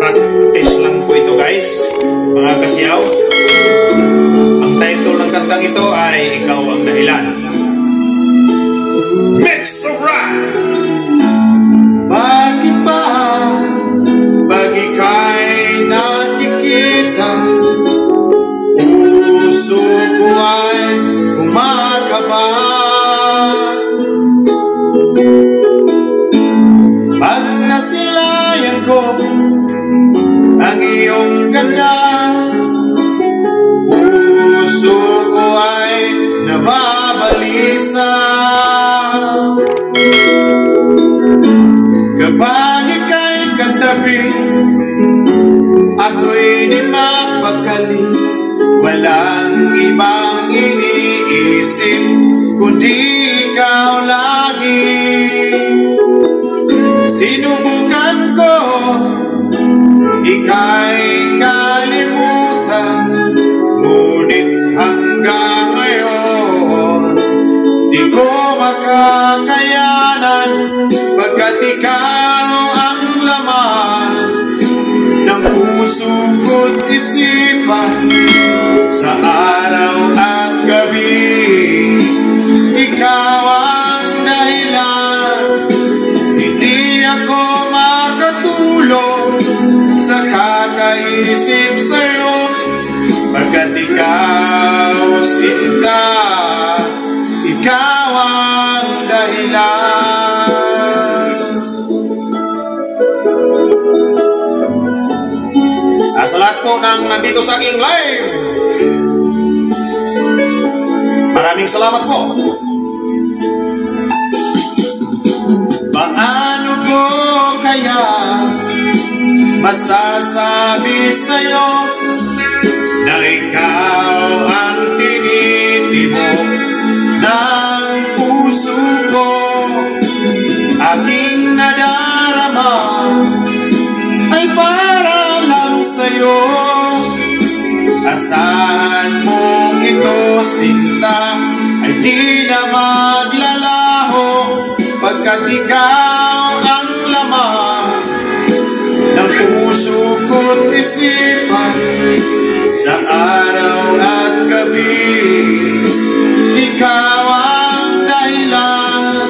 Practice lang po ito guys, mga kasiyaw. Ang title ng kantang ito ay Ikaw ang Dahilan. Mix a ride! Bakit ba pag ika'y nakikita, puso ko ay kumakaba? Pag nasilayan ko ang iyong ganda, puso ko ay nababalisa. Kapag ika'y katabi, ako'y di mapakali. Walang ibang iniisip kundi ikaw lagi. Sinubukan ko ika'y kalimutan, ngunit hanggang ngayon di ko makakayanan, pagkat ikaw ang laman ng puso ko't isipan. Sa araw at gabi, ikaw ang dahilan. Hindi ako makatulog sa kakaisip sa'yo, pagkat ikaw, sinta, ikaw ang dahilan. Sa lahat po ng nandito sa aking live, maraming salamat po. Paano ko kaya masasabi sa'yo na ikaw ang tinitibok ng puso ko? Aking nadarama ay para lang sa'yo. Asahan mong ito, sinta, ay di na maglalaho, pagkat ikaw ang laman ng puso ko't isipan. Sa araw at gabi, ikaw ang dahilan.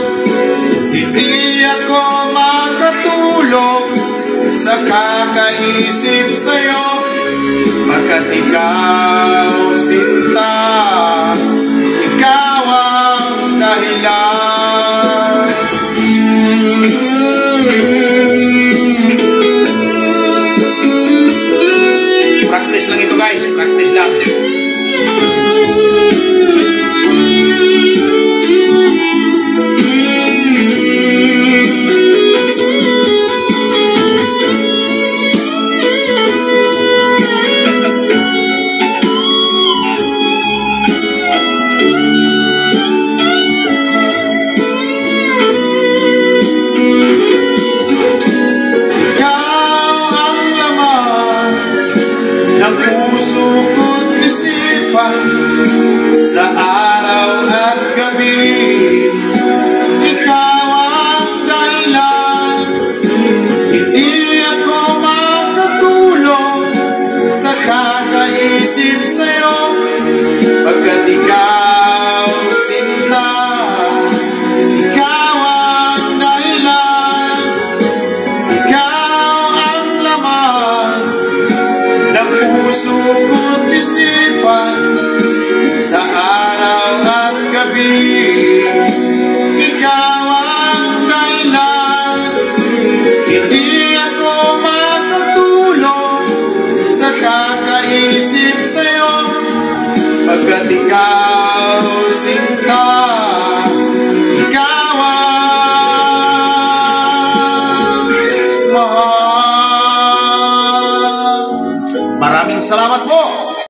Hindi ako makatulog sa kakaisip sa'yo, pagkat ikaw, sinta, ikaw ang dahilan. Practice lang ito guys, practice lang. Sa araw at gabi, ikaw ang dahilan. Hindi ako makatulog sa kakaisip sa'yo, pagkat ikaw, sinta, ikaw ang dahilan. Ikaw ang laman ng puso ko't isipan. Sa araw at gabi, ikaw ang dahilan. Hindi ako makatulog sa kakaisip sa'yo, pagkat ikaw, sinta, ikaw ang mahal. Maraming salamat po.